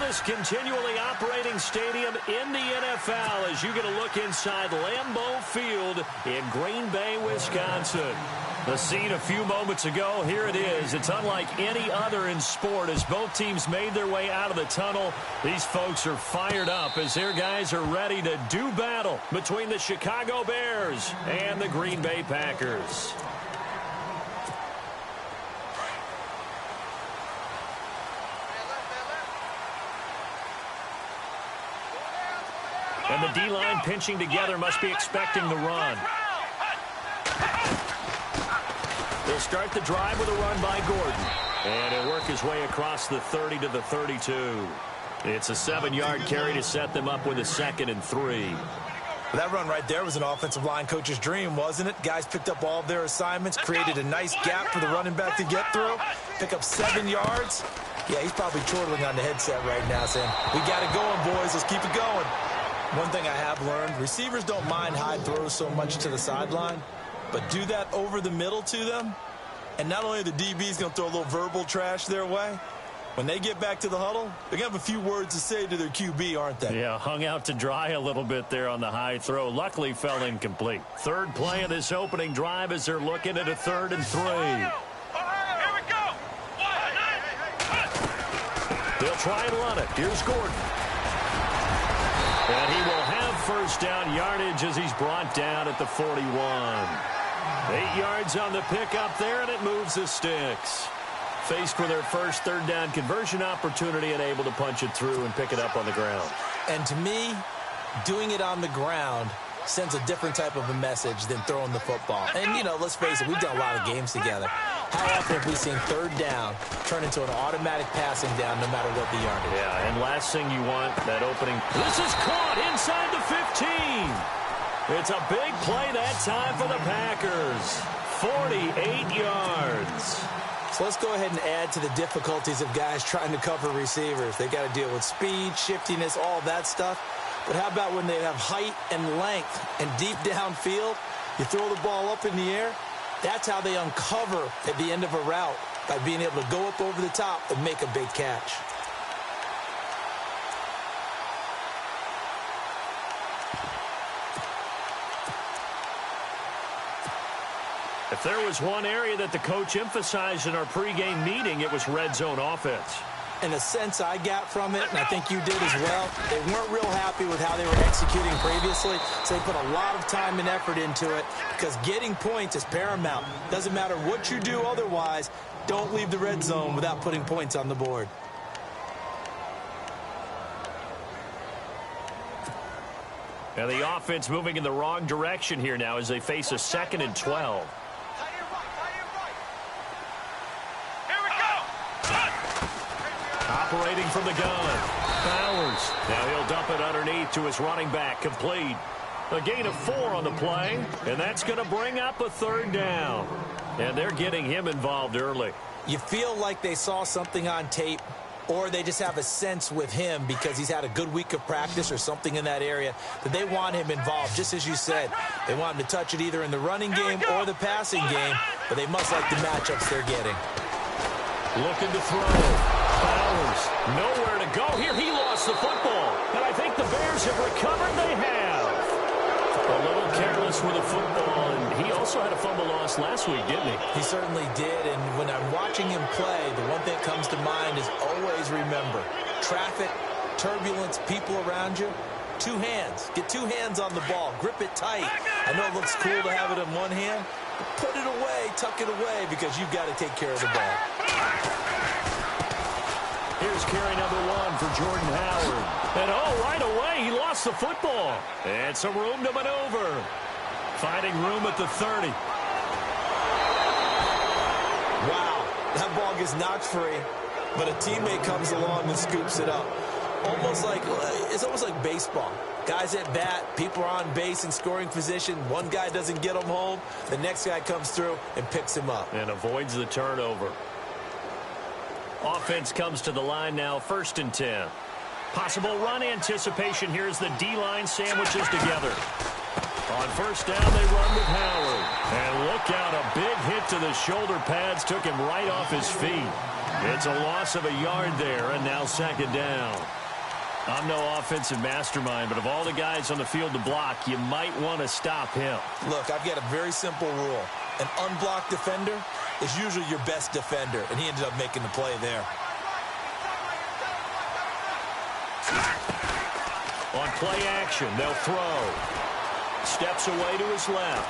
loudest continually operating stadium in the NFL as you get a look inside Lambeau Field in Green Bay, Wisconsin. The scene a few moments ago, here it is. It's unlike any other in sport as both teams made their way out of the tunnel. These folks are fired up as their guys are ready to do battle between the Chicago Bears and the Green Bay Packers. And the D-line pinching together must be expecting the run. They'll start the drive with a run by Gordon. And he'll work his way across the 30 to the 32. It's a 7-yard carry to set them up with a 2nd and 3. That run right there was an offensive line coach's dream, wasn't it? Guys picked up all of their assignments, created a nice gap for the running back to get through, pick up 7 yards. Yeah, he's probably chortling on the headset right now saying, we got it going, boys. Let's keep it going. One thing I have learned, receivers don't mind high throws so much to the sideline, but do that over the middle to them, and not only are the DBs going to throw a little verbal trash their way, when they get back to the huddle, they're going to have a few words to say to their QB, aren't they? Yeah, hung out to dry a little bit there on the high throw. Luckily fell incomplete. Third play of this opening drive as they're looking at a 3rd and 3. They'll try and run it. Here's Gordon. And he will have first down yardage as he's brought down at the 41. 8 yards on the pickup there, and it moves the sticks. Faced with their first 3rd down conversion opportunity and able to punch it through and pick it up on the ground. And to me, doing it on the ground sends a different type of a message than throwing the football. And, you know, let's face it, we've done a lot of games together. How often have we seen 3rd down turn into an automatic passing down no matter what the yardage? Yeah, and last thing you want, that opening. This is caught inside the 15. It's a big play that time for the Packers. 48 yards. So let's go ahead and add to the difficulties of guys trying to cover receivers. They've got to deal with speed, shiftiness, all that stuff. But how about when they have height and length and deep downfield? You throw the ball up in the air. That's how they uncover at the end of a route, by being able to go up over the top and make a big catch. If there was one area that the coach emphasized in our pregame meeting, it was red zone offense. And the sense I got from it, and I think you did as well, they weren't real happy with how they were executing previously, so they put a lot of time and effort into it because getting points is paramount. Doesn't matter what you do otherwise, don't leave the red zone without putting points on the board. And the offense moving in the wrong direction here now as they face a 2nd and 12. Operating from the gun. Bowers. Now he'll dump it underneath to his running back. Complete. A gain of 4 on the play. And that's going to bring up a 3rd down. And they're getting him involved early. You feel like they saw something on tape, or they just have a sense with him because he's had a good week of practice or something in that area that they want him involved. Just as you said, they want him to touch it either in the running game or the passing game, but they must like the matchups they're getting. Looking to throw. Bowers, nowhere to go here. He lost the football. And I think the Bears have recovered. They have. A little careless with the football. And he also had a fumble loss last week, didn't he? He certainly did. And when I'm watching him play, the one thing that comes to mind is always remember, traffic, turbulence, people around you, 2 hands. Get 2 hands on the ball. Grip it tight. I know it looks cool to have it in one hand, but put it away, tuck it away, because you've got to take care of the ball. Here's carry number 1 for Jordan Howard. And right away, he lost the football. And some room to maneuver. Finding room at the 30. Wow, that ball gets knocked free, but a teammate comes along and scoops it up. It's almost like baseball. Guys at bat, people are on base in scoring position. One guy doesn't get him home. The next guy comes through and picks him up. And avoids the turnover. Offense comes to the line now, 1st and 10. Possible run anticipation here as the D-line sandwiches together. On 1st down, they run with Howard. And look out, a big hit to the shoulder pads took him right off his feet. It's a loss of a yard there, and now second down. I'm no offensive mastermind, but of all the guys on the field to block, you might want to stop him. Look, I've got a very simple rule. An unblocked defender is usually your best defender, and he ended up making the play there. On play action, they'll throw. Steps away to his left.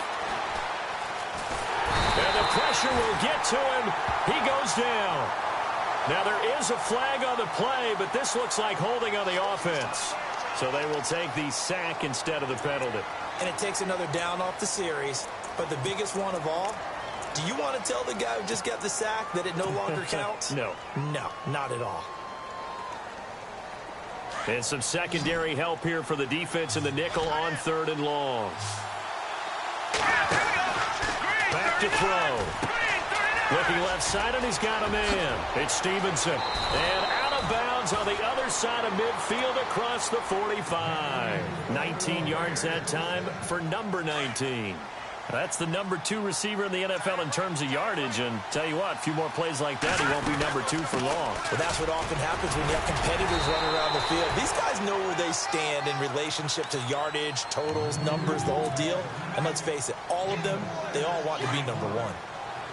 And the pressure will get to him. He goes down. Now, there is a flag on the play, but this looks like holding on the offense. So they will take the sack instead of the penalty. And it takes another down off the series. But the biggest one of all, do you want to tell the guy who just got the sack that it no longer counts? No. No, not at all. And some secondary help here for the defense in the nickel on 3rd and long. Back to throw. Looking left side, and he's got a man. It's Stevenson. And out of bounds on the other side of midfield across the 45. 19 yards that time for number 19. That's the number 2 receiver in the NFL in terms of yardage. And tell you what, a few more plays like that, he won't be number 2 for long. Well, that's what often happens when you have competitors running around the field. These guys know where they stand in relationship to yardage, totals, numbers, the whole deal. And let's face it, all of them, they all want to be number 1.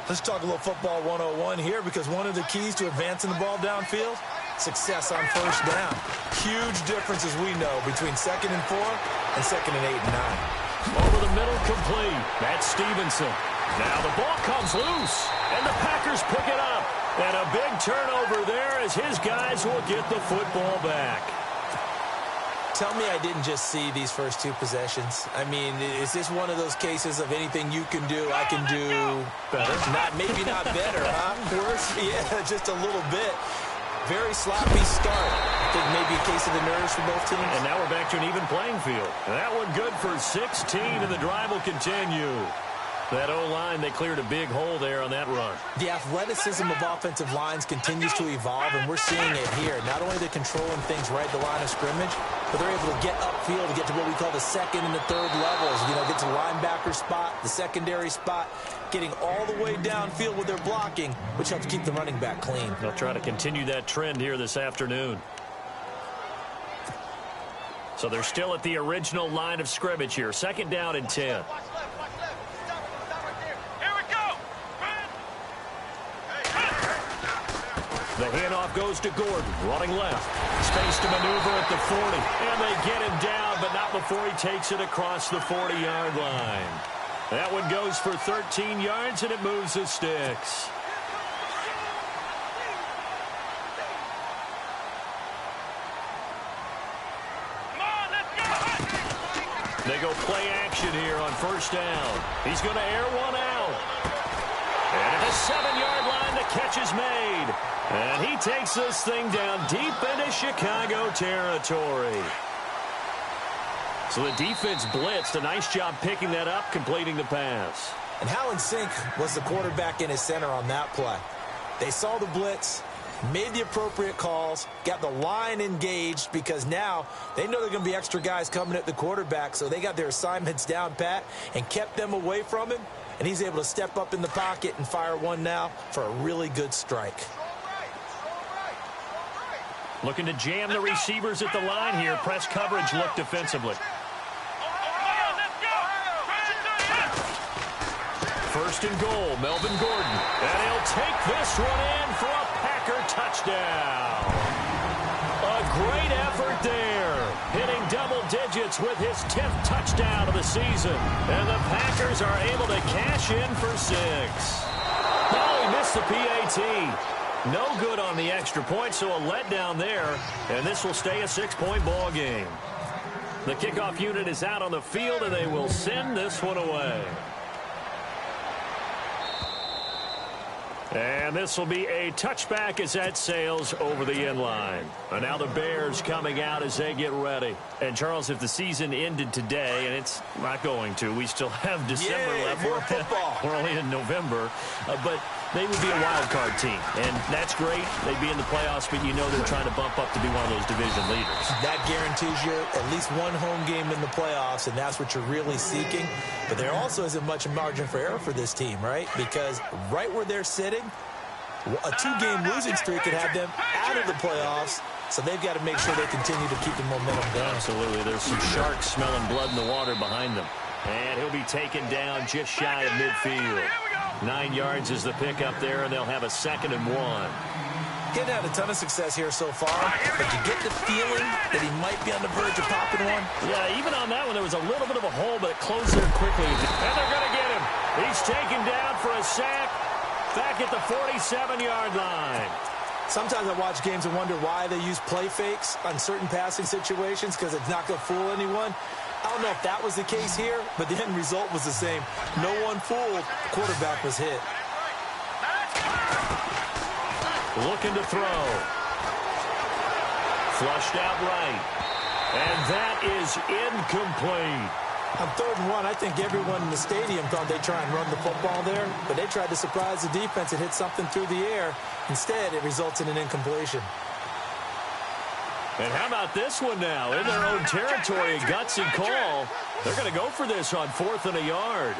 Let's talk a little football 101 here, because one of the keys to advancing the ball downfield, success on first down. Huge difference, as we know, between 2nd and 4 and 2nd and 8 and 9. Over the middle, complete. That's Stevenson. Now the ball comes loose, and the Packers pick it up. And a big turnover there as his guys will get the football back. Tell me I didn't just see these first 2 possessions. I mean, is this one of those cases of anything you can do, I can do better? Maybe not better, huh? Worse? Yeah, just a little bit. Very sloppy start. I think maybe a case of the nerves for both teams. And now we're back to an even playing field. And that one good for 16, and the drive will continue. That O-line, they cleared a big hole there on that run. The athleticism of offensive lines continues to evolve, and we're seeing it here. Not only they're controlling things right at the line of scrimmage, but they're able to get upfield to get to what we call the 2nd and the 3rd levels. You know, get to the linebacker spot, the secondary spot, getting all the way downfield with their blocking, which helps keep the running back clean. They'll try to continue that trend here this afternoon. So they're still at the original line of scrimmage here. 2nd down and 10. The handoff goes to Gordon, running left. Space to maneuver at the 40. And they get him down, but not before he takes it across the 40-yard line. That one goes for 13 yards, and it moves the sticks. They go play action here on first down. He's going to air one out. And at the 7-yard line, the catch is made. And he takes this thing down deep into Chicago territory. So the defense blitzed. A nice job picking that up, completing the pass. And how in sync was the quarterback in his center on that play? They saw the blitz, made the appropriate calls, got the line engaged, because now they know they're going to be extra guys coming at the quarterback, so they got their assignments down pat and kept them away from him, and he's able to step up in the pocket and fire one now for a really good strike. Looking to jam the receivers at the line here. Press coverage look defensively. First and goal, Melvin Gordon. And he'll take this one in for a Packer touchdown. A great effort there. Hitting double digits with his 10th touchdown of the season. And the Packers are able to cash in for 6. No, he missed the PAT. No good on the extra point, so a letdown there. And this will stay a 6-point ball game. The kickoff unit is out on the field, and they will send this one away. And this will be a touchback as that sails over the end line. And now the Bears coming out as they get ready. And, Charles, if the season ended today, and it's not going to, we still have December left. More football. We're only in November. But they would be a wild card team. And that's great. They'd be in the playoffs, but you know they're trying to bump up to be one of those division leaders. That guarantees you at least one home game in the playoffs, and that's what you're really seeking. But there also isn't much margin for error for this team, right? Because right where they're sitting, A 2-game losing streak could have them out of the playoffs, so they've got to make sure they continue to keep the momentum going. Absolutely. There's some sharks smelling blood in the water behind them. And he'll be taken down just shy of midfield. 9 yards is the pickup there, and they'll have a 2nd and 1. Getting had a ton of success here so far, but you get the feeling that he might be on the verge of popping one. Yeah, even on that one, there was a little bit of a hole, but it closed there quickly. And they're going to get him. He's taken down for a sack back at the 47-yard line. Sometimes I watch games and wonder why they use play fakes on certain passing situations, because it's not going to fool anyone. I don't know if that was the case here, but the end result was the same. No one fooled. The quarterback was hit. Looking to throw. Flushed out right. And that is incomplete. On 3rd and 1, I think everyone in the stadium thought they'd try and run the football there, but they tried to surprise the defense and hit something through the air. Instead, it results in an incompletion. And how about this one now? In their own territory, a gutsy call. They're going to go for this on 4th and a yard.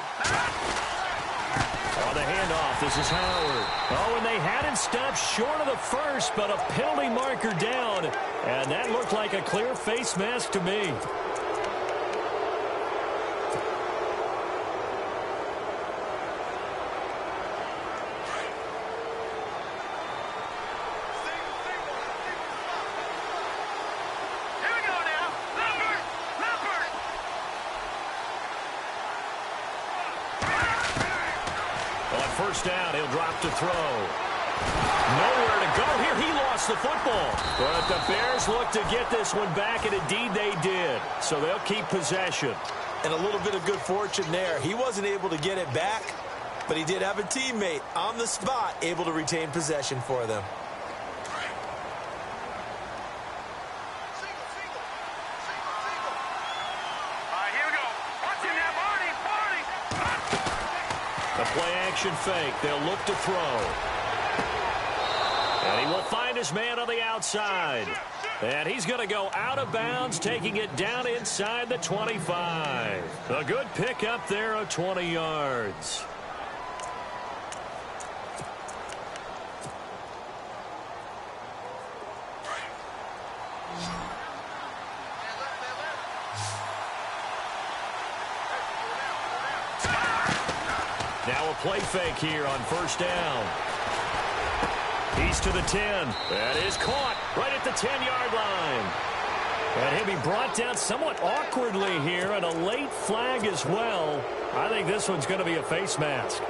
On the handoff, this is Howard. Oh, and they had it stopped short of the first, but a penalty marker down. And that looked like a clear face mask to me. First down, he'll drop to throw. Nowhere to go here. He lost the football. But the Bears look to get this one back, and indeed they did. So they'll keep possession. And a little bit of good fortune there. He wasn't able to get it back, but he did have a teammate on the spot able to retain possession for them. The play-action fake. They'll look to throw. And he will find his man on the outside. And he's going to go out of bounds, taking it down inside the 25. A good pickup there of 20 yards. Now a play fake here on 1st down. He's to the 10. That is caught right at the 10-yard line. And he'll be brought down somewhat awkwardly here, and a late flag as well. I think this one's going to be a face mask.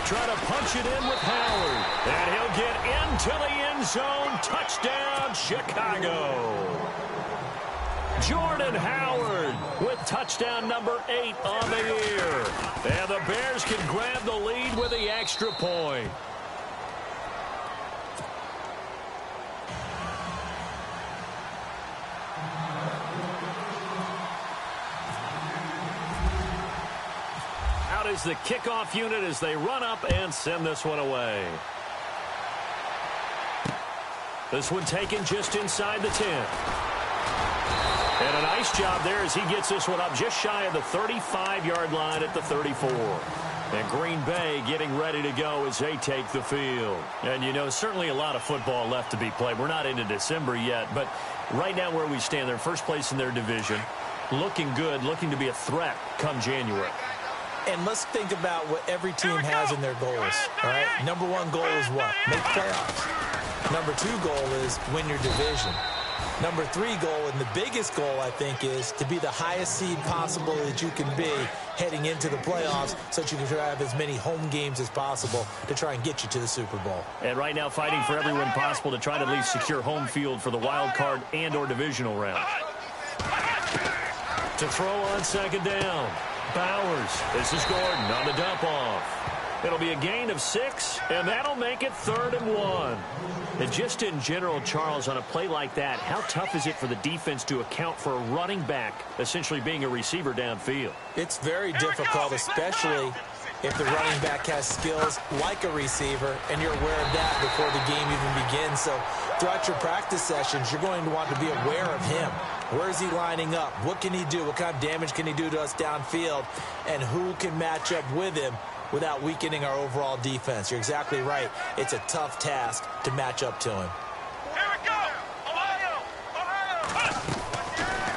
Try to punch it in with Howard. And he'll get into the end zone. Touchdown, Chicago. Jordan Howard with touchdown number 8 on the year. And the Bears can grab the lead with the extra point. Out is the kickoff unit as they run up and send this one away. This one taken just inside the 10. And a nice job there as he gets this one up just shy of the 35-yard line at the 34. And Green Bay getting ready to go as they take the field. And, you know, certainly a lot of football left to be played. We're not into December yet, but right now where we stand, they're first place in their division. Looking good, looking to be a threat come January. And let's think about what every team has in their goals, all right? Number 1 goal is what? Make playoffs. Number 2 goal is win your division. Number 3 goal, and the biggest goal, I think, is to be the highest seed possible that you can be heading into the playoffs so that you can have as many home games as possible to try and get you to the Super Bowl. And right now fighting for everyone possible to try to at least secure home field for the wild card and or divisional round. To throw on 2nd down. Bowers. This is Gordon on the dump off. It'll be a gain of 6, and that'll make it 3rd and 1. And just in general, Charles, on a play like that, how tough is it for the defense to account for a running back essentially being a receiver downfield? It's very difficult, especially if the running back has skills like a receiver, and you're aware of that before the game even begins. So throughout your practice sessions, you're going to want to be aware of him. Where is he lining up? What can he do? What kind of damage can he do to us downfield? And who can match up with him without weakening our overall defense? You're exactly right. It's a tough task to match up to him. Here we go! Ohio!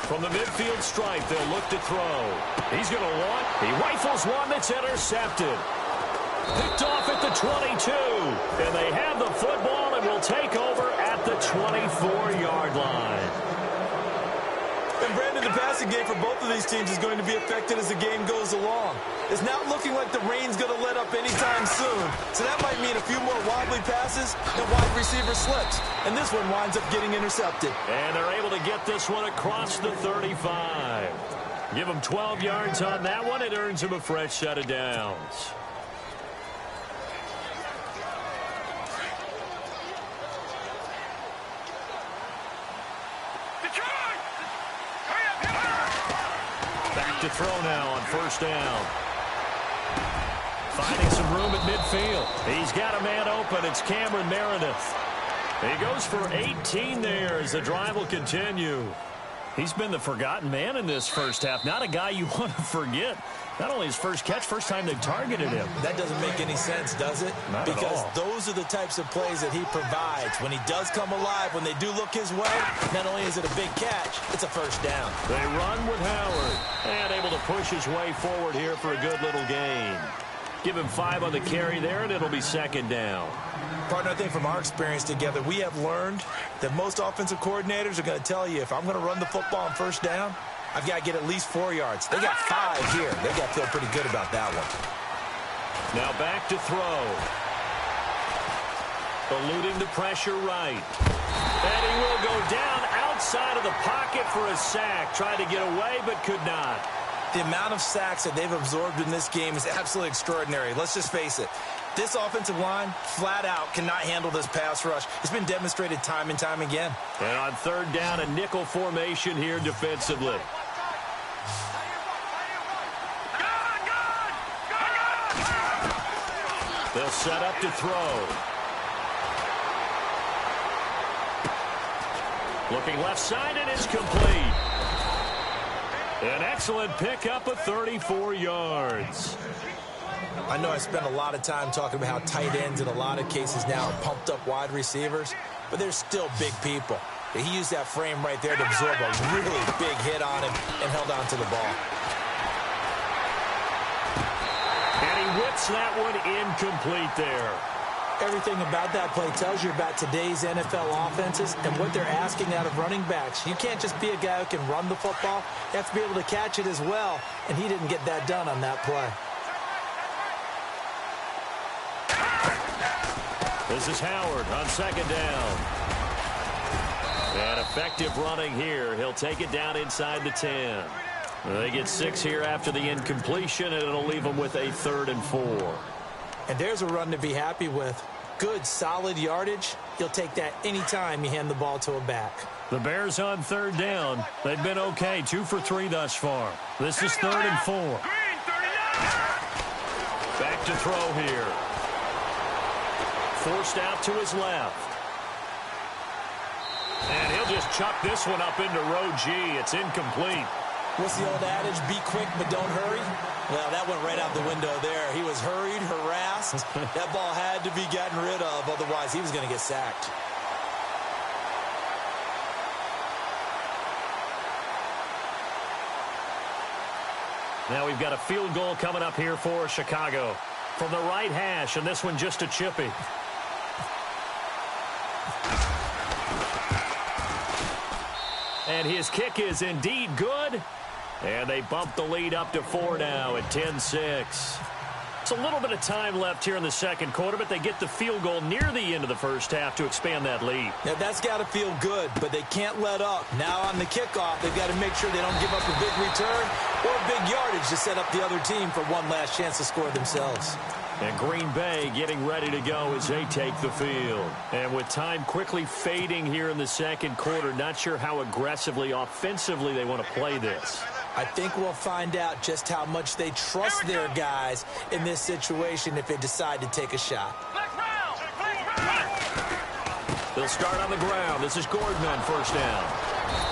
From the midfield stripe, they'll look to throw. He's going to want. He rifles one that's intercepted. Picked off at the 22. And they have the football and will take over at the 24-yard line. And Brandon, the passing game for both of these teams is going to be affected as the game goes along. It's not looking like the rain's going to let up anytime soon. So that might mean a few more wobbly passes and wide receiver slips. And this one winds up getting intercepted. And they're able to get this one across the 35. Give them 12 yards on that one. It earns them a fresh set of downs. To throw now on first down. Finding some room at midfield. He's got a man open. It's Cameron Meredith. He goes for 18 there as the drive will continue. He's been the forgotten man in this first half. Not a guy you want to forget. Not only his first catch, first time they targeted him. That doesn't make any sense, does it? Not at all. Because those are the types of plays that he provides. When he does come alive, when they do look his way, not only is it a big catch, it's a first down. They run with Howard. And able to push his way forward here for a good little gain. Give him 5 on the carry there, and it'll be second down. Partner, I think from our experience together, we have learned that most offensive coordinators are going to tell you, if I'm going to run the football on first down, I've got to get at least 4 yards. They got 5 here. They've got to feel pretty good about that one. Now back to throw. Eluding the pressure right. And he will go down outside of the pocket for a sack. Tried to get away, but could not. The amount of sacks that they've absorbed in this game is absolutely extraordinary. Let's just face it. This offensive line, flat out, cannot handle this pass rush. It's been demonstrated time and time again. And on third down, a nickel formation here defensively. They'll set up to throw. Looking left side, and it's complete. An excellent pickup of 34 yards. I know I spent a lot of time talking about how tight ends in a lot of cases now are pumped up wide receivers, but they're still big people. He used that frame right there to absorb a really big hit on him and held on to the ball. And he whips that one incomplete there. Everything about that play tells you about today's NFL offenses and what they're asking out of running backs. You can't just be a guy who can run the football. You have to be able to catch it as well, and he didn't get that done on that play. This is Howard on second down. And effective running here. He'll take it down inside the 10. They get 6 here after the incompletion, and it'll leave them with a 3rd and 4. And there's a run to be happy with. Good, solid yardage. You'll take that anytime you hand the ball to a back. The Bears on third down. They've been okay, 2 for 3 thus far. This is 3rd and 4. Back to throw here. Forced out to his left. And he'll just chuck this one up into row G. It's incomplete. What's the old adage? Be quick, but don't hurry. Well, that went right out the window there. He was hurried, harassed. That ball had to be gotten rid of. Otherwise, he was going to get sacked. Now we've got a field goal coming up here for Chicago. From the right hash, and this one just a chippy. And his kick is indeed good. And they bump the lead up to 4 now at 10-6. It's a little bit of time left here in the second quarter, but they get the field goal near the end of the first half to expand that lead. Now, that's got to feel good, but they can't let up. Now on the kickoff, they've got to make sure they don't give up a big return or big yardage to set up the other team for one last chance to score themselves. And Green Bay getting ready to go as they take the field. And with time quickly fading here in the second quarter, not sure how aggressively, offensively they want to play this. I think we'll find out just how much they trust their guys in this situation if they decide to take a shot. They'll start on the ground. This is Gordon on first down.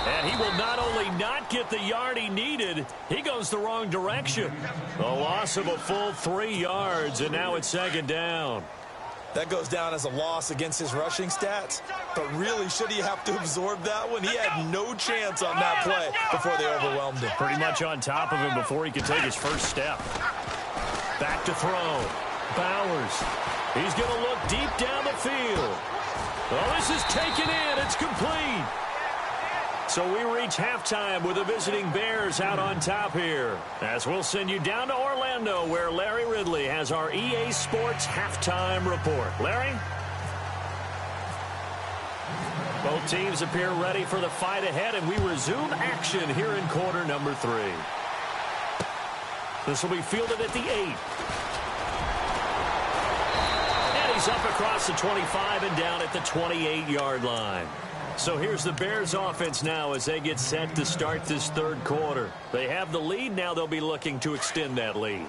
And he will not only not get the yard he needed, he goes the wrong direction. A loss of a full 3 yards, and now it's second down. That goes down as a loss against his rushing stats. But really, should he have to absorb that one? He had no chance on that play before they overwhelmed him. Pretty much on top of him before he could take his first step. Back to throw. Bowers. He's going to look deep down the field. Oh, this is taken in. It's complete. So we reach halftime with the visiting Bears out on top here. As we'll send you down to Orlando, where Larry Ridley has our EA Sports halftime report. Larry? Both teams appear ready for the fight ahead, and we resume action here in quarter number 3. This will be fielded at the 8. And he's up across the 25 and down at the 28-yard line. So here's the Bears offense now as they get set to start this third quarter. They have the lead. Now they'll be looking to extend that lead.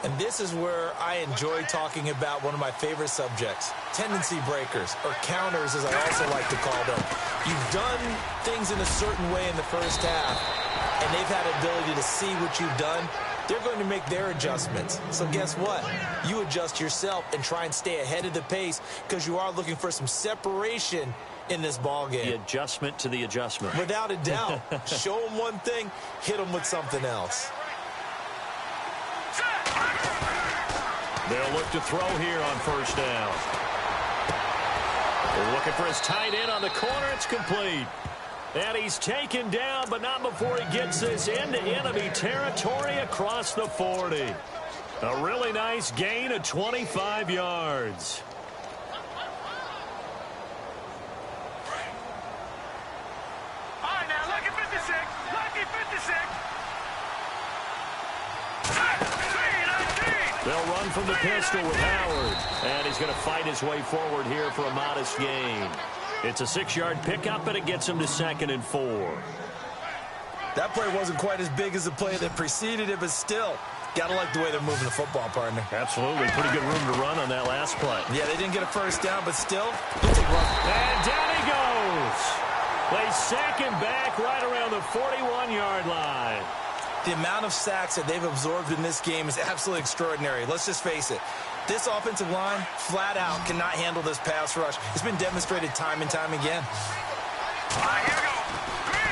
And this is where I enjoy talking about one of my favorite subjects, tendency breakers, or counters as I also like to call them. You've done things in a certain way in the first half, and they've had the ability to see what you've done. They're going to make their adjustments. So guess what? You adjust yourself and try and stay ahead of the pace because you are looking for some separation in this ball game. The adjustment to the adjustment. Without a doubt. Show them one thing, hit them with something else. They'll look to throw here on first down. They're looking for his tight end on the corner. It's complete. And he's taken down, but not before he gets this into enemy territory across the 40. A really nice gain of 25 yards. All right, now, lucky 56. Lucky 56. They'll run from the pistol with Howard. And he's going to fight his way forward here for a modest gain. It's a 6-yard pickup, and it gets him to 2nd and 4. That play wasn't quite as big as the play that preceded it, but still, got to like the way they're moving the football, partner. Absolutely. Pretty good room to run on that last play. Yeah, they didn't get a first down, but still, he'll take one. And down he goes. They sack him back right around the 41-yard line. The amount of sacks that they've absorbed in this game is absolutely extraordinary. Let's just face it. This offensive line, flat out, cannot handle this pass rush. It's been demonstrated time and time again.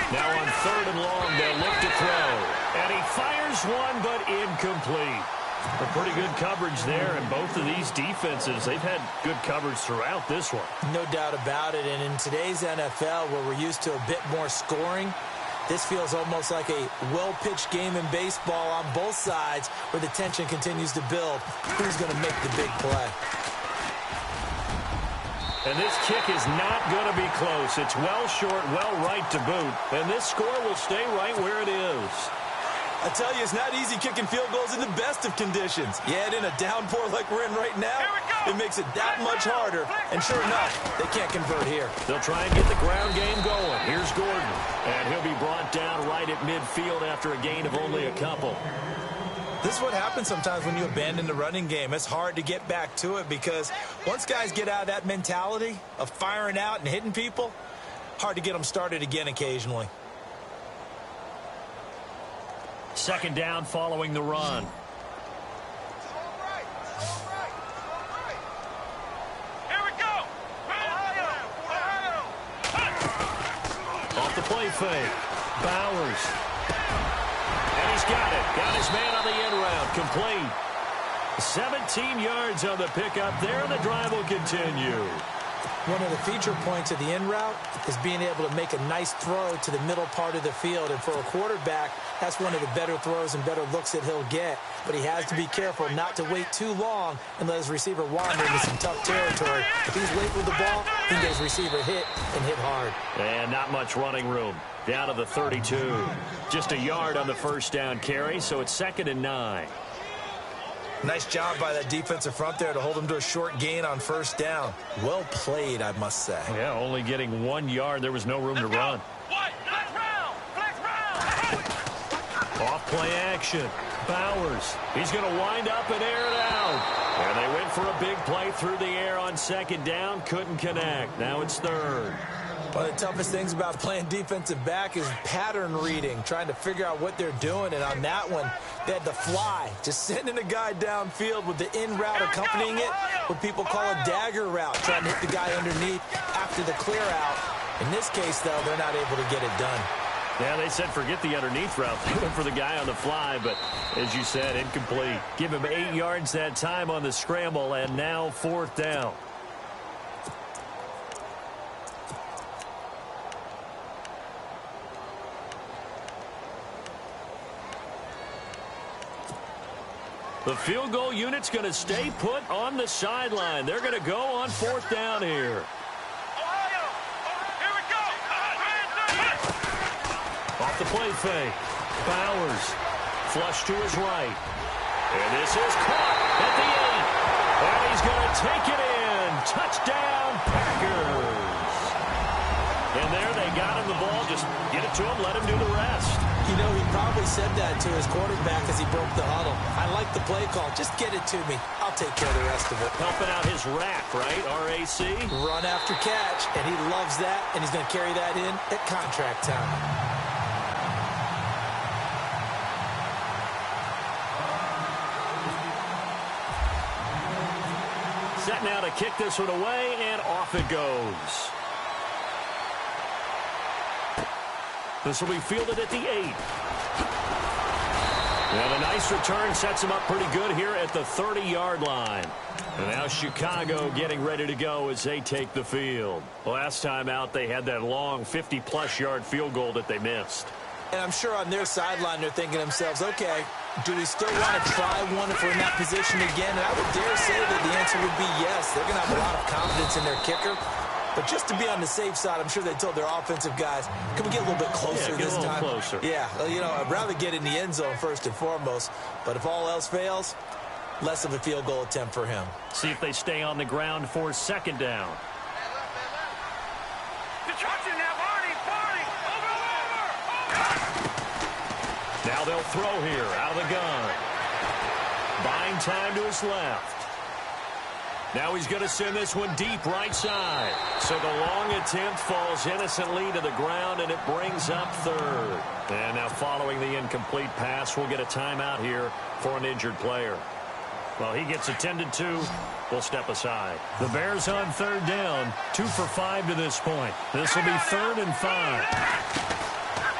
Now on 3rd and long, they'll look to throw. And he fires one, but incomplete. A pretty good coverage there, and both of these defenses, they've had good coverage throughout this one. No doubt about it, and in today's NFL, where we're used to a bit more scoring, this feels almost like a well-pitched game in baseball on both sides where the tension continues to build. Who's going to make the big play? And this kick is not going to be close. It's well short, well right to boot. And this score will stay right where it is. I tell you, it's not easy kicking field goals in the best of conditions. Yet in a downpour like we're in right now, it makes it that much harder. And sure enough, they can't convert here. They'll try and get the ground game going. Here's Gordon. And he'll be brought down right at midfield after a gain of only a couple. This is what happens sometimes when you abandon the running game. It's hard to get back to it because once guys get out of that mentality of firing out and hitting people, hard to get them started again occasionally. 2nd down following the run. Here we go. Off the play fake. Bowers. And he's got it. Got his man on the end route. Complete. 17 yards on the pickup there, and the drive will continue. One of the feature points of the in route is being able to make a nice throw to the middle part of the field. And for a quarterback, that's one of the better throws and better looks that he'll get. But he has to be careful not to wait too long and let his receiver wander into some tough territory. If he's late with the ball, he can get his receiver hit and hit hard. And not much running room. Down to the 32. Just a yard on the first down carry, so it's 2nd and 9. Nice job by that defensive front there to hold him to a short gain on first down. Well played, I must say. Yeah, only getting 1 yard. There was no room to run. Off play action. Bowers. He's going to wind up and air it out. And they went for a big play through the air on second down. Couldn't connect. Now it's third. One of the toughest things about playing defensive back is pattern reading, trying to figure out what they're doing. And on that one, they had to fly, just sending a guy downfield with the in route accompanying it, what people call a dagger route, trying to hit the guy underneath after the clear out. In this case, though, they're not able to get it done. Yeah, they said forget the underneath route. They went for the guy on the fly, but as you said, incomplete. Give him 8 yards that time on the scramble, and now fourth down. The field goal unit's going to stay put on the sideline. They're going to go on fourth down here. Off the play fake. Bowers. Flush to his right. And this is caught at the 8. And he's going to take it in. Touchdown, Packers. And there they got him the ball. Just get it to him. Let him do the rest. You know, he probably said that to his quarterback as he broke the huddle. I like the play call. Just get it to me. I'll take care of the rest of it. Helping out his rack, right? RAC. Run after catch, and he loves that, and he's going to carry that in at contract time. Set now to kick this one away, and off it goes. This will be fielded at the 8. And a nice return sets him up pretty good here at the 30-yard line. And now Chicago getting ready to go as they take the field. Last time out, they had that long 50-plus yard field goal that they missed. And I'm sure on their sideline they're thinking to themselves, okay, do we still want to try one if we're in that position again? And I would dare say that the answer would be yes. They're going to have a lot of confidence in their kicker. But just to be on the safe side, I'm sure they told their offensive guys, can we get a little bit closer this time? Closer. Yeah, you know, I'd rather get in the end zone first and foremost. But if all else fails, less of a field goal attempt for him. See if they stay on the ground for second down. Now they'll throw here out of the gun. Buying time to his left. Now he's going to send this one deep right side. So the long attempt falls innocently to the ground, and it brings up third. And now following the incomplete pass, we'll get a timeout here for an injured player. Well, he gets attended to. We'll step aside. The Bears on third down, 2 for 5 to this point. This will be 3rd and 5.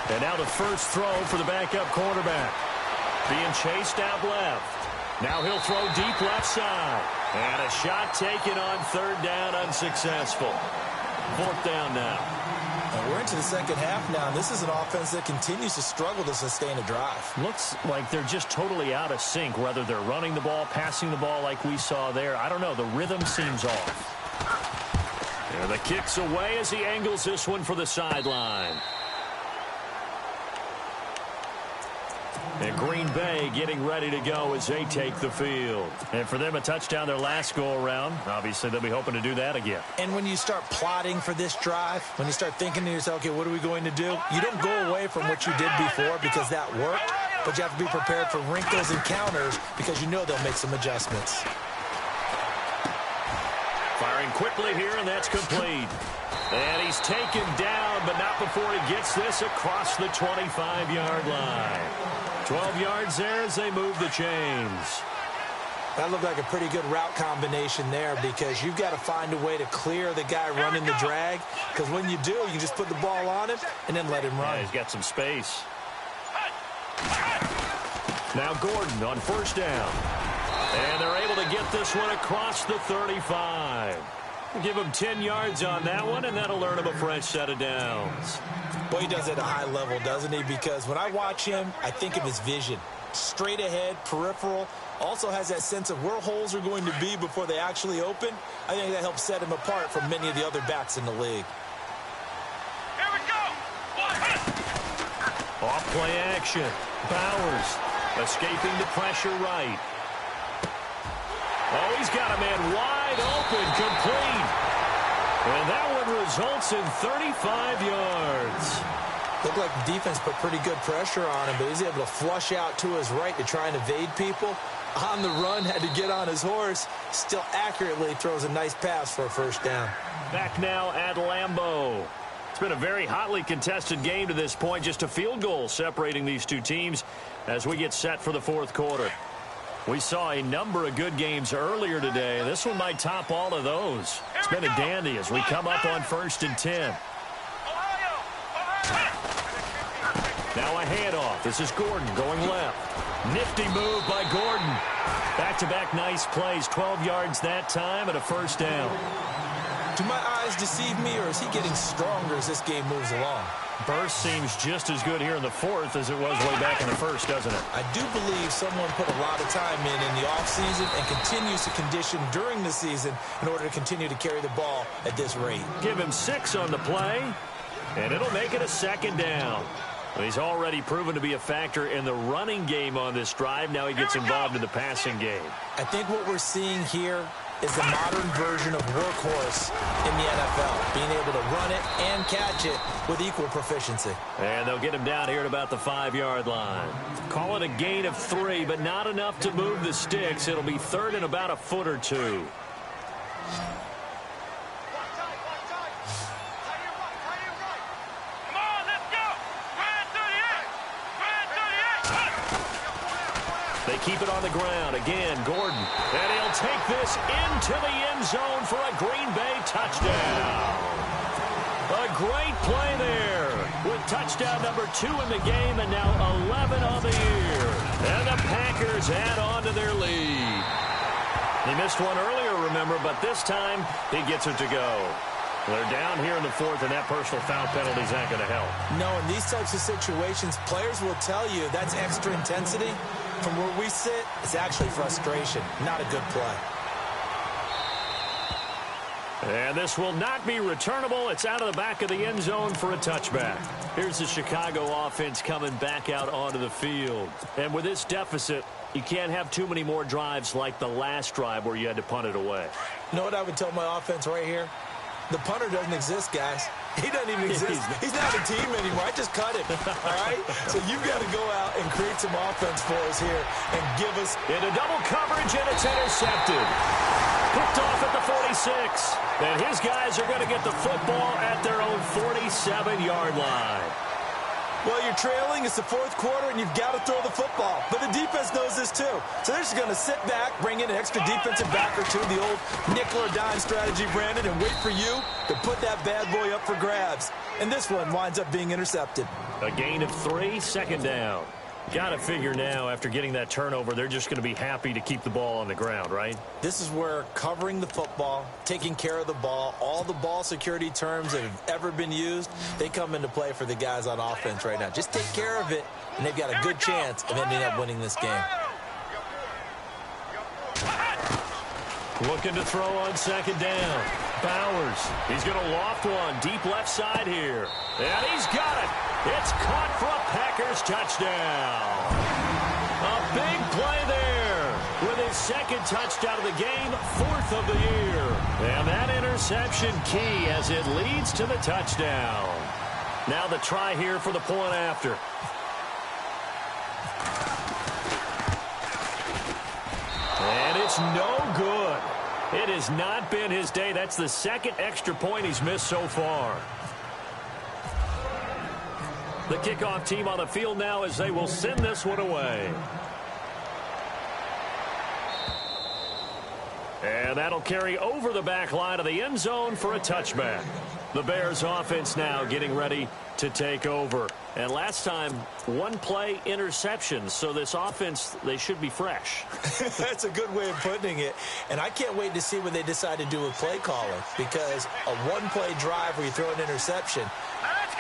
And now the first throw for the backup quarterback. Being chased out left. Now he'll throw deep left side. And a shot taken on third down, unsuccessful. Fourth down now. And we're into the second half now, and this is an offense that continues to struggle to sustain a drive. Looks like they're just totally out of sync, whether they're running the ball, passing the ball like we saw there. I don't know. The rhythm seems off. And the kick's away as he angles this one for the sideline. And Green Bay getting ready to go as they take the field. And for them, a touchdown their last go-around. Obviously, they'll be hoping to do that again. And when you start plotting for this drive, when you start thinking to yourself, okay, what are we going to do? You don't go away from what you did before because that worked, but you have to be prepared for wrinkles and counters because you know they'll make some adjustments. Firing quickly here, and that's complete. And he's taken down, but not before he gets this across the 25-yard line. 12 yards there as they move the chains. That looked like a pretty good route combination there because you've got to find a way to clear the guy running the drag, because when you do, you can just put the ball on him and then let him run. Yeah, he's got some space. Now Gordon on first down. And they're able to get this one across the 35. Give him 10 yards on that one, and that'll earn him a fresh set of downs. Boy, he does it at a high level, doesn't he? Because when I watch him, I think of his vision. Straight ahead, peripheral. Also has that sense of where holes are going to be before they actually open. I think that helps set him apart from many of the other backs in the league. Here we go. Off play action. Bowers escaping the pressure right. Oh, he's got a man wide open, complete. And that one results in 35 yards. Looked like the defense put pretty good pressure on him, but he was able to flush out to his right to try and evade people. On the run, had to get on his horse. Still accurately throws a nice pass for a first down. Back now at Lambeau. It's been a very hotly contested game to this point. Just a field goal separating these two teams as we get set for the fourth quarter. We saw a number of good games earlier today. This one might top all of those. It's been a dandy as we come up on 1st and 10. Now a handoff. This is Gordon going left. Nifty move by Gordon. Back-to-back nice plays. 12 yards that time and a first down. Do my eyes deceive me, or is he getting stronger as this game moves along? Burst seems just as good here in the fourth as it was way back in the first, doesn't it? I do believe someone put a lot of time in the offseason and continues to condition during the season in order to continue to carry the ball at this rate. Give him 6 on the play, and it'll make it a second down. Well, he's already proven to be a factor in the running game on this drive. Now he gets involved in the passing game. I think what we're seeing here is the modern version of workhorse in the NFL, being able to run it and catch it with equal proficiency. And they'll get him down here at about the 5-yard line. Call it a gain of 3, but not enough to move the sticks. It'll be third and about a foot or two. They keep it on the ground. Again, Gordon. And he'll take this into the end zone for a Green Bay touchdown. A great play there with touchdown number 2 in the game and now 11 on the year. And the Packers add on to their lead. He missed one earlier, remember, but this time he gets it to go. They're down here in the fourth, and that personal foul penalty is not going to help. No, in these types of situations, players will tell you that's extra intensity. From where we sit, it's actually frustration, not a good play. And this will not be returnable. It's out of the back of the end zone for a touchback. Here's the Chicago offense coming back out onto the field. And with this deficit, you can't have too many more drives like the last drive where you had to punt it away. You know what I would tell my offense right here? The punter doesn't exist, guys. He doesn't even exist. He's not a team anymore. I just cut him, all right? So you've got to go out and create some offense for us here and give us... Into double coverage, and it's intercepted. Picked off at the 46. And his guys are going to get the football at their own 47-yard line. Well, you're trailing. It's the fourth quarter, and you've got to throw the football. But the defense knows this, too. So they're just going to sit back, bring in an extra defensive back or two, the old nickel or dime strategy, Brandon, and wait for you to put that bad boy up for grabs. And this one winds up being intercepted. A gain of 3, second down. Got to figure now, after getting that turnover, they're just going to be happy to keep the ball on the ground, right? This is where covering the football, taking care of the ball, all the ball security terms that have ever been used, they come into play for the guys on offense right now. Just take care of it, and they've got a good chance of ending up winning this game. Looking to throw on second down. Bowers. He's going to loft one deep left side here. And he's got it. It's caught for a Packers touchdown. A big play there with his second touchdown of the game, 4th of the year. And that interception key as it leads to the touchdown. Now the try here for the point after. And it's no good. It has not been his day. That's the second extra point he's missed so far. The kickoff team on the field now as they will send this one away. And that'll carry over the back line of the end zone for a touchback. The Bears offense now getting ready to take over. And last time, one play interception. So this offense, they should be fresh. That's a good way of putting it. And I can't wait to see what they decide to do with play calling. Because a one-play drive where you throw an interception,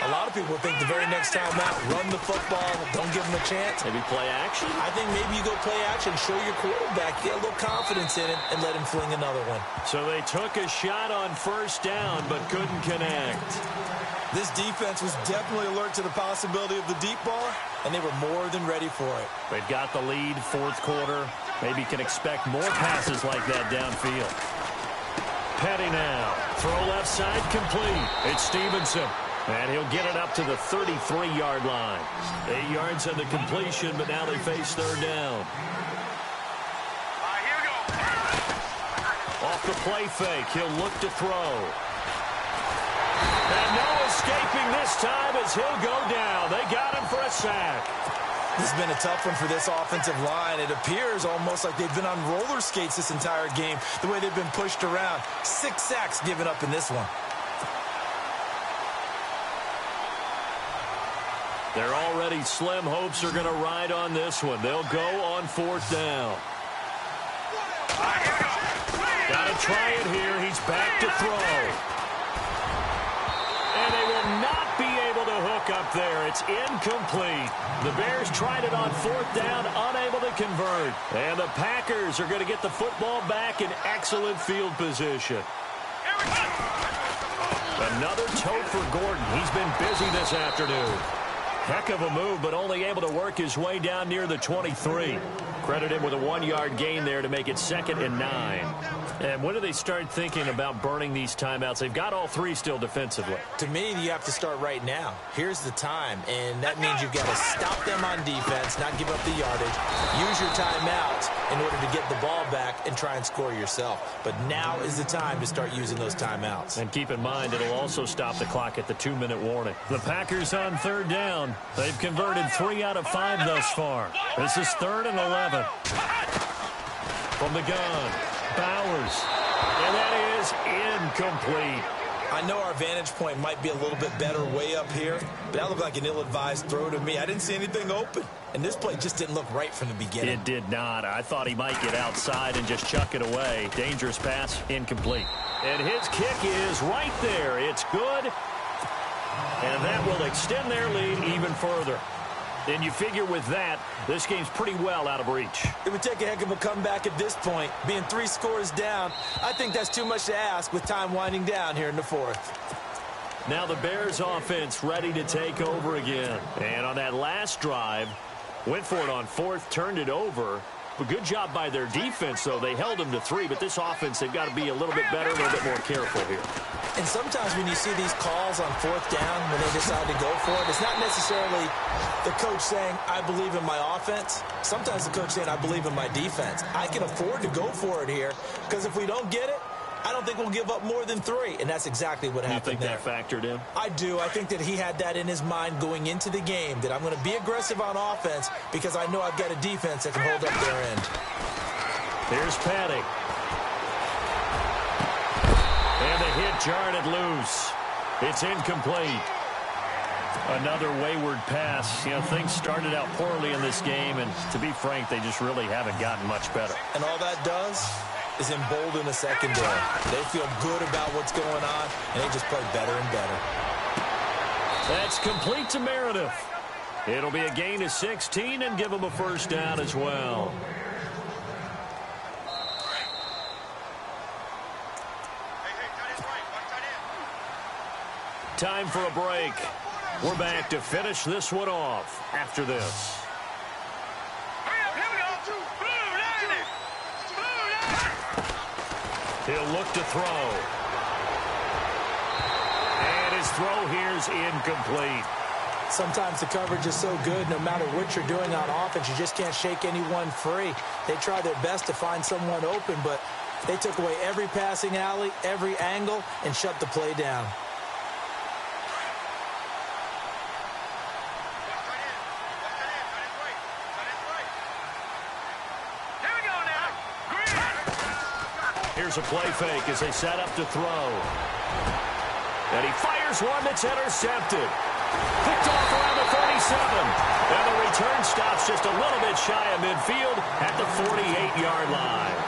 a lot of people think the very next time out, run the football, don't give them a chance. Maybe play action? I think maybe you go play action, show your quarterback, get a little confidence in it, and let him fling another one. So they took a shot on first down, but couldn't connect. This defense was definitely alert to the possibility of the deep ball, and they were more than ready for it. They've got the lead, fourth quarter. Maybe can expect more passes like that downfield. Petty now. Throw left side complete. It's Stevenson. And he'll get it up to the 33-yard line. 8 yards on the completion, but now they face third down. Here we go. Off the play fake, he'll look to throw. And no escaping this time as he'll go down. They got him for a sack. This has been a tough one for this offensive line. It appears almost like they've been on roller skates this entire game, the way they've been pushed around. 6 sacks given up in this one. Their already slim hopes are going to ride on this one. They'll go on 4th down. Got to try it here. He's back to throw. And they will not be able to hook up there. It's incomplete. The Bears tried it on 4th down, unable to convert. And the Packers are going to get the football back in excellent field position. Another tote for Gordon. He's been busy this afternoon. Heck of a move, but only able to work his way down near the 23. Credit him with a 1-yard gain there to make it 2nd and 9. And when do they start thinking about burning these timeouts? They've got all 3 still defensively. To me, you have to start right now. Here's the time, and that means you've got to stop them on defense, not give up the yardage, use your timeouts in order to get the ball back and try and score yourself. But now is the time to start using those timeouts. And keep in mind, it'll also stop the clock at the 2-minute warning. The Packers on 3rd down. They've converted 3 out of 5 thus far. This is 3rd and 11. From the gun, Bowers. And that is incomplete. I know our vantage point might be a little bit better way up here, but that looked like an ill-advised throw to me. I didn't see anything open, and this play just didn't look right from the beginning. It did not. I thought he might get outside and just chuck it away. Dangerous pass, incomplete. And his kick is right there. It's good, and that will extend their lead even further. And you figure with that, this game's pretty well out of reach. It would take a heck of a comeback at this point. Being 3 scores down, I think that's too much to ask with time winding down here in the 4th. Now the Bears offense ready to take over again. And on that last drive, went for it on 4th, turned it over. But good job by their defense, though. They held them to 3, but this offense, they've got to be a little bit better, a little bit more careful here. And sometimes when you see these calls on 4th down, when they decide to go for it, it's not necessarily the coach saying, I believe in my offense. Sometimes the coach saying, I believe in my defense. I can afford to go for it here, because if we don't get it, I don't think we'll give up more than 3, and that's exactly what happened there. You think that factored in? I do. I think that he had that in his mind going into the game, that I'm going to be aggressive on offense because I know I've got a defense that can hold up their end. Here's Patty. And the hit jarred it loose. It's incomplete. Another wayward pass. You know, things started out poorly in this game, and to be frank, they just really haven't gotten much better. And all that does is embolden a secondary. They feel good about what's going on, and they just play better and better. That's complete to Meredith. It'll be a gain of 16 and give them a 1st down as well. Time for a break. We're back to finish this one off after this. He'll look to throw. And his throw here's incomplete. Sometimes the coverage is so good, no matter what you're doing on offense, you just can't shake anyone free. They try their best to find someone open, but they took away every passing alley, every angle, and shut the play down. Here's a play fake as they set up to throw. And he fires one that's intercepted. Picked off around the 37. And the return stops just a little bit shy of midfield at the 48-yard line.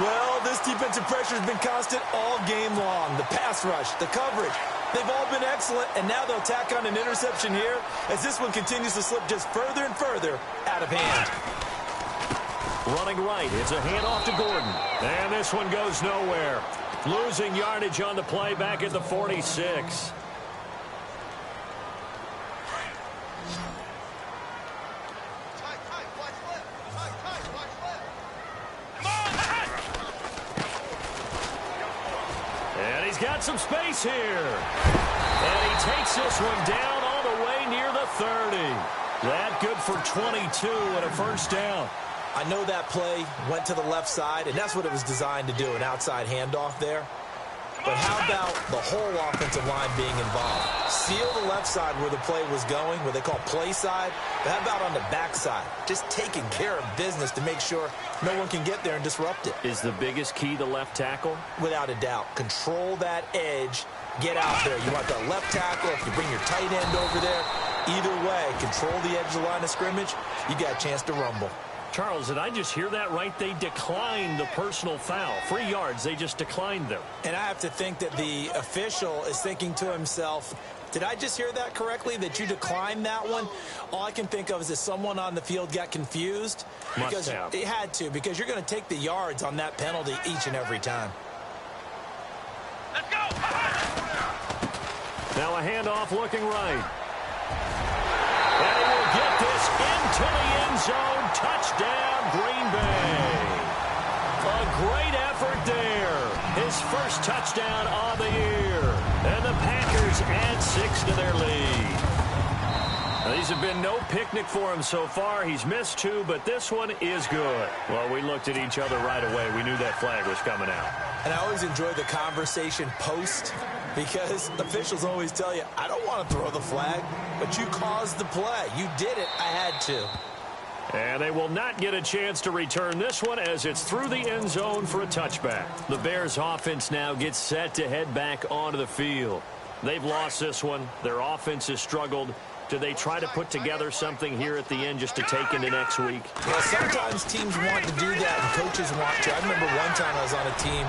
Well, this defensive pressure has been constant all game long. The pass rush, the coverage, they've all been excellent, and now they'll tack on an interception here as this one continues to slip just further and further out of hand. Running right, it's a handoff to Gordon. And this one goes nowhere. Losing yardage on the play back at the 46. He's got some space here. And he takes this one down all the way near the 30. That good for 22 and a first down. I know that play went to the left side, and that's what it was designed to do, an outside handoff there. But how about the whole offensive line being involved? Seal the left side where the play was going, what they call play side. But how about on the back side? Just taking care of business to make sure no one can get there and disrupt it. Is the biggest key the left tackle? Without a doubt. Control that edge. Get out there. You want the left tackle. If you bring your tight end over there, either way, control the edge of the line of scrimmage, you got a chance to rumble. Charles, did I just hear that right? They declined the personal foul. 3 yards, they just declined them. And I have to think that the official is thinking to himself, did I just hear that correctly, that you declined that one? All I can think of is that someone on the field got confused. Must have. It had to, because you're going to take the yards on that penalty each and every time. Let's go. Now a handoff looking right. And he will get this into the end zone. Touchdown, Green Bay. A great effort there. His first touchdown on the year. And the Packers add 6 to their lead. Now, these have been no picnic for him so far. He's missed 2, but this one is good. Well, we looked at each other right away. We knew that flag was coming out. And I always enjoy the conversation post, because officials always tell you, I don't want to throw the flag, but you caused the play. You did it. I had to. And they will not get a chance to return this one as it's through the end zone for a touchback. The Bears offense now gets set to head back onto the field. They've lost this one. Their offense has struggled. Do they try to put together something here at the end just to take into next week? Well, sometimes teams want to do that and coaches want to. I remember one time I was on a team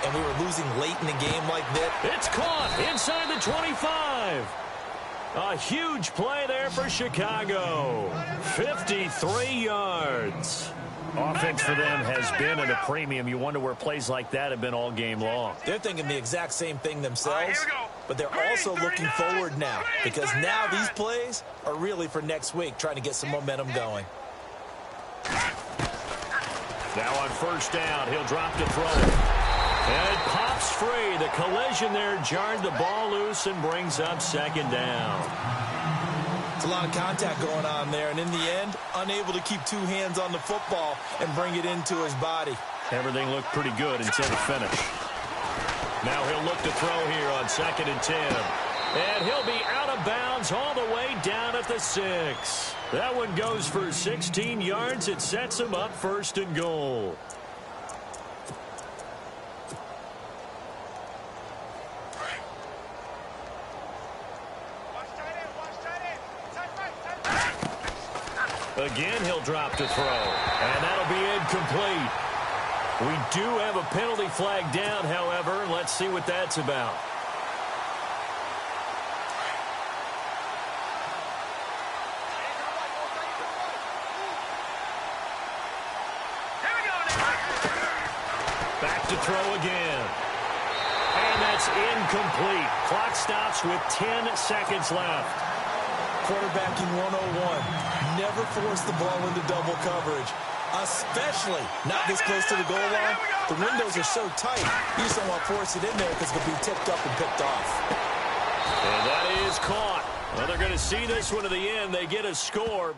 and we were losing late in the game like that. It's caught inside the 25. A huge play there for Chicago. 53 yards. Offense for them has been at a premium. You wonder where plays like that have been all game long. They're thinking the exact same thing themselves, but they're also looking forward now, because now these plays are really for next week, trying to get some momentum going. Now on first down, he'll drop to throw. And it pops free. The collision there jarred the ball loose and brings up second down. It's a lot of contact going on there, and in the end, unable to keep 2 hands on the football and bring it into his body. Everything looked pretty good until the finish. Now he'll look to throw here on 2nd and 10. And he'll be out of bounds all the way down at the 6. That one goes for 16 yards. It sets him up 1st and goal. Again, he'll drop to throw. And that'll be incomplete. We do have a penalty flag down, however. Let's see what that's about. Back to throw again. And that's incomplete. Clock stops with 10 seconds left. Quarterbacking 101. Never force the ball into double coverage, especially not this close to the goal line. The windows are so tight, you just don't want to force it in there because it could be tipped up and picked off. And that is caught. Well, they're going to see this one to the end. They get a score.